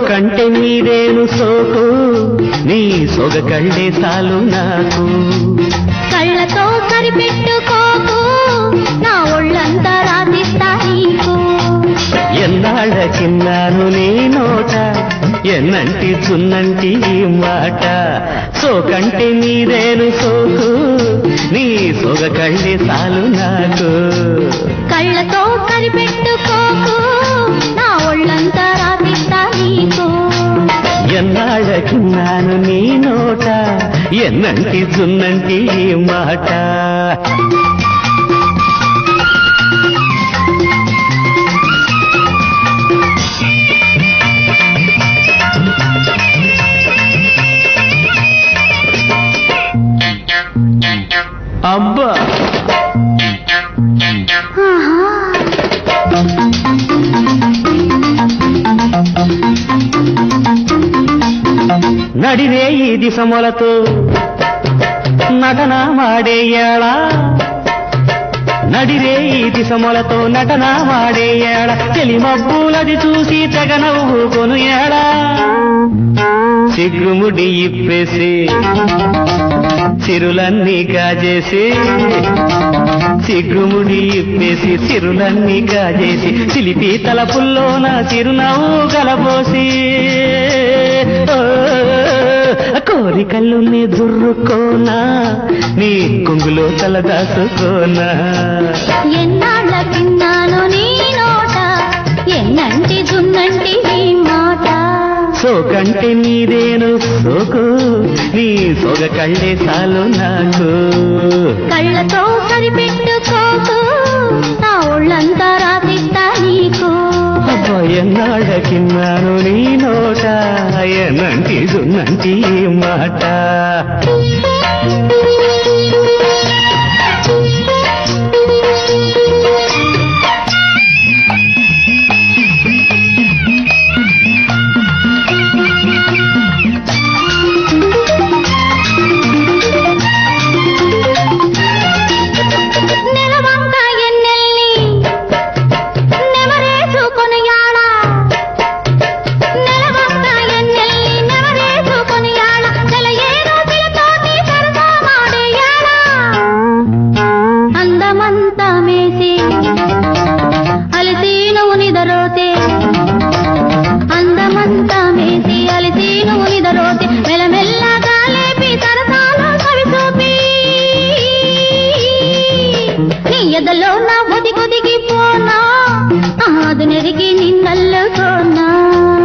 సోకంటే నీదేను సోకు నీ సొగ కళ్ళే చాలు నాకు కళ్ళతో సరిపెట్టుకోకు నా ఒళ్ళంతా రాసిస్తా నీకు ఎన్నాళ్ళకిన్నాను నీ నోట ఎన్నంటి చున్నంటి మాట సోకంటే నీదేను సోకు నీ సొగ కళ్ళే చాలు నాకు కళ్ళతో సరిపెట్టుకోకు నా ఒళ్ళంతా రాసిస్తా నీకు ఎన్నాళ్ళకిన్నాను నీ నోట ఎన్నంటి చున్నంటి మాట అబ్బా నడిరే ఈ దిశములతో నటన మాడేయాళ నడిరే ఈ దిశములతో నటన మాడేయాళ చెలిమబ్బులది చూసి తెగ నవ్వుకొను ఏడా సిగ్గుముడి ఇప్పేసి చిరులన్నీ కాజేసి సిగ్గుముడి ఇప్పేసి చిరులన్నీ కాజేసి చిలిపి తలపుల్లోన చిరునవ్వు కలబోసి కోరికలు నీ దుర్రుకోనా నీ కొంగులో తలదాసుకోనా ఎన్నాళ్ళ తిన్నాను నీ నోట ఎన్నంటి జున్నంటి నీ మాట సోకంటే నీదేను సోకు నీ సొగ కళ్ళే చాలు నాకు కళ్ళతో సరిపెట్టుకోకు నా ఒళ్ళంతా రాసిస్తా నీకు అబ్బా ఎన్నాళ్ళకిన్నాను నీ నోట ఎన్నంటి జున్నంటి మాట అందమంతా మేసి అలిసి నువ్వు నిదరోతి మెల్లమెల్లగా లేపి సరసాలు సవిచూపి నీ ఎదలో నా ఒదిగొదిగి పోనా అది నెరిగి నిన్నల్లుకోనా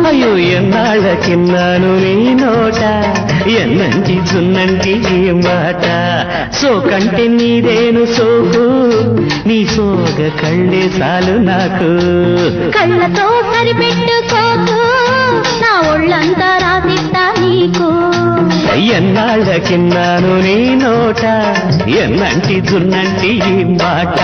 అయ్యో ఎన్నాళ్ళకిన్నాను నీ నోట ఎన్నంటి చున్నంటి మాట సోకంటే నీదేను సోకు నీ సోగ కళ్ళే చాలు నాకు కళ్ళతో సరిపెట్టుకోకు నా ఒళ్ళంతా రాసిస్తా నీకు ఎన్నాళ్ళకిన్నాను నీ నోట ఎన్నంటి చున్నంటి మాట